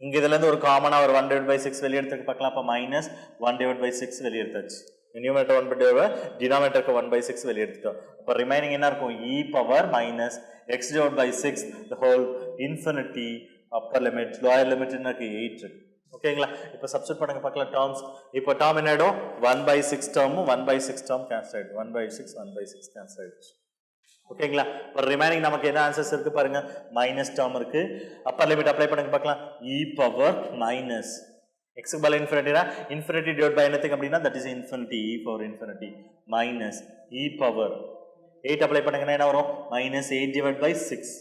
B: இங்க இதுல இருந்து ஒரு காமனா ஒரு 1 divided by 6 வெளிய எடுத்துக்க பார்க்கலாம். அப்ப -1 divided by 6 வெளிய எடுத்தாச்சு. நியூமரேட்டர் 1 divided by டினாமினேட்டருக்கு 1/6 வெளிய எடுத்துட்டோம். அப்ப ரிமைனிங் என்ன இருக்கும்? e power minus x divided by 6 the whole infinity upper limit lower limit என்ன இருக்கு? 8 இருக்கு. ஓகேங்களா? இப்போ சப்ஸ்டிட்யூட் பண்ணுங்க பார்க்கலாம் டேர்ம்ஸ். இப்போ டேர்ம் என்ன ஆயிடும்? 1/6 டேர்மும் 1/6 டேர்ம் கேன்சல் ஆயிடும். 1/6 கேன்சல் ஆயிடுச்சு. ஓகேங்களா? இப்போ ரிமைனிங் நமக்கு என்ன ஆன்சர்ஸ் இருக்கு பாருங்க. மைனஸ் டேர்ம் இருக்கு. அப்பர் லிமிட் அப்ளை பண்ணுங்க பார்க்கலாம். e power minus x க்கு பதிலா இன்ஃபினிட்டினா இன்ஃபினிட்டி டிவைட் பை எனிதிங் அப்படினா that is infinity e power infinity minus e power 8 apply பண்ணுங்கன்னா என்ன வரும்? -8 divided by 6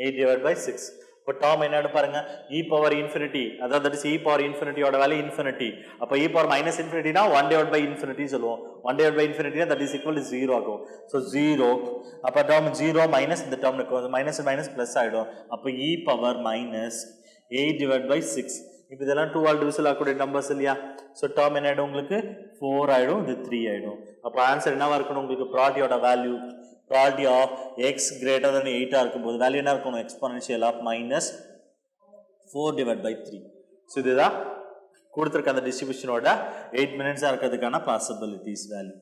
B: 8 divided by 6 இப்போ டேர்ம் என்னன்னு பாருங்க. e power infinity அதாவது that is e power infinity ஓட வேல்யூ இன்ஃபினிட்டி. அப்ப e power minus infinity னா 1 divided by infinity சொல்லுவோம். 1 divided by infinity னா தட் இஸ் equal to 0 ஆகும். சோ 0 அப்ப டேர்ம் 0 மைனஸ் இந்த டேர்ம் இருக்கும். மைனஸ் மைனஸ் பிளஸ் ஆயிடும். அப்ப e power minus 8 divided by 6 இப்போ இதெல்லாம் 2 ஆல் டிவிசிபிள் ஆகக்கூடிய நம்பர்ஸ் இல்லையா? சோ டேர்ம் என்ன ஆயிடும் உங்களுக்கு? 4 ஆயிடும். இது 3 ஆயிடும். அப்ப ஆன்சர் என்னவா இருக்கணும் உங்களுக்கு? ப்ராபபிலிட்டியோட value probability of x greater than 8 இருக்கும்போது வேல்யூ என்ன இருக்கும்? exponential of minus 4 divided by 3. so இதுதான் கொடுத்திருக்க அந்த டிஸ்ட்ரிபியூஷனோட 8 minutes இருக்கிறதுக்கான possibilities value.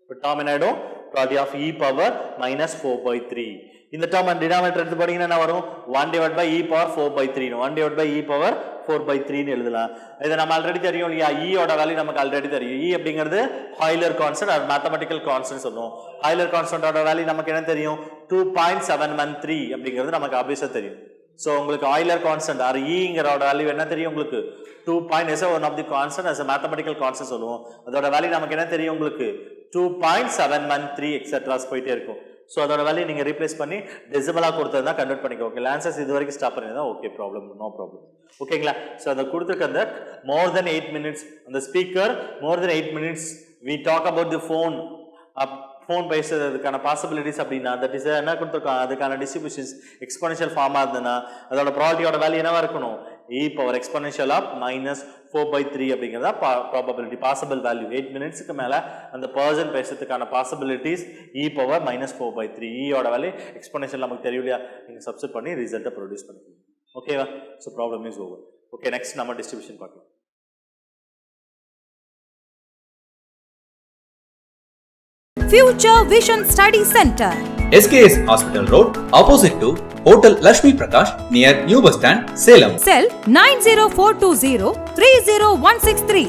B: இப்போ டேர்ம் என்ன ஆயிடும்? probability of e power minus 4/3 இந்த டேர்ம் டினாமினேட்டர் எடுத்து போறீங்கன்னா என்ன வரும்? 1 divided by e power 4/3 1 divided by e power 4/3 னு எழுதலாம். இத நம்ம ஆல்ரெடி தெரியும் இல்லையா? e ஓட வேல்யூ நமக்கு ஆல்ரெடி தெரியும். e அப்படிங்கிறது ஹாய்லர் கான்ஸ்டன்ட் ஆர் மேத்தமேட்டிக்கல் கான்ஸ்டன்ட் சொல்றோம். ஹாய்லர் கான்ஸ்டன்ட்டோட வேல்யூ நமக்கு என்ன தெரியும்? 2.713 அப்படிங்கிறது நமக்கு ஆப்வியஸா தெரியும். சோ உங்களுக்கு ஹாய்லர் கான்ஸ்டன்ட் ஆர் e ங்கறோட வேல்யூ என்ன தெரியும் உங்களுக்கு? 2. as one of the constant as a mathematical constant சொல்லுவோம். அதோட வேல்யூ நமக்கு என்ன தெரியும் உங்களுக்கு? 2.713 etc போயிட்டே இருக்கும். சோ அதோட வேல்யூ நீங்க ரீப்ளேஸ் பண்ணி டெசிமலா கொடுத்ததா கன்வர்ட் பண்ணிக்கோங்க. ஆன்சர்ஸ் இது வரைக்கும் ஸ்டாப் பண்ணினா ஓகே ப்ராப்ளம் நோ ப்ராப்ளம். ஓகேங்களா? சோ அத கொடுத்திருக்க அந்த more than 8 minutes அந்த speaker more than 8 minutes we talk about the phone phone பேசுறதுக்கான பாசிபிலிட்டிஸ் அப்படின்னா தட் இஸ் என்ன கொடுத்துருக்கோம்? அதுக்கான டிஸ்ட்ரிபியூஷன்ஸ் எக்ஸ்போனென்ஷியல் ஃபார்மா இருந்ததுன்னா அதோட ப்ராபபிலிட்டியோட வேல்யூ என்னவா இருக்கணும்? e power exponential of minus 4/3 அப்படிங்கிறதா ப்ராபபிலிட்டி பாசிபிள் வேல்யூ. 8 மினிட்ஸ்க்கு மேல அந்த பர்சன் பேசுறதுக்கான possibilities e power minus 4/3. e ஓட வேல்யூ எக்ஸ்போனென்ஷியல் நமக்கு தெரியும் இல்லையா? நீங்க சப்ஸ்டிட்யூட் பண்ணி ரிசல்ட்டை ப்ரொடியூஸ் பண்ணிக்கலாம். ஓகேவா? So problem is over. Okay next நம்ம டிஸ்ட்ரிபியூஷன் பார்க்கலாம்.
A: Future Vision Study Center.
C: SKS Hospital Road, opposite to Hotel Lakshmi Prakash, near New Bus Stand, Salem.
A: Cell 90420 30163.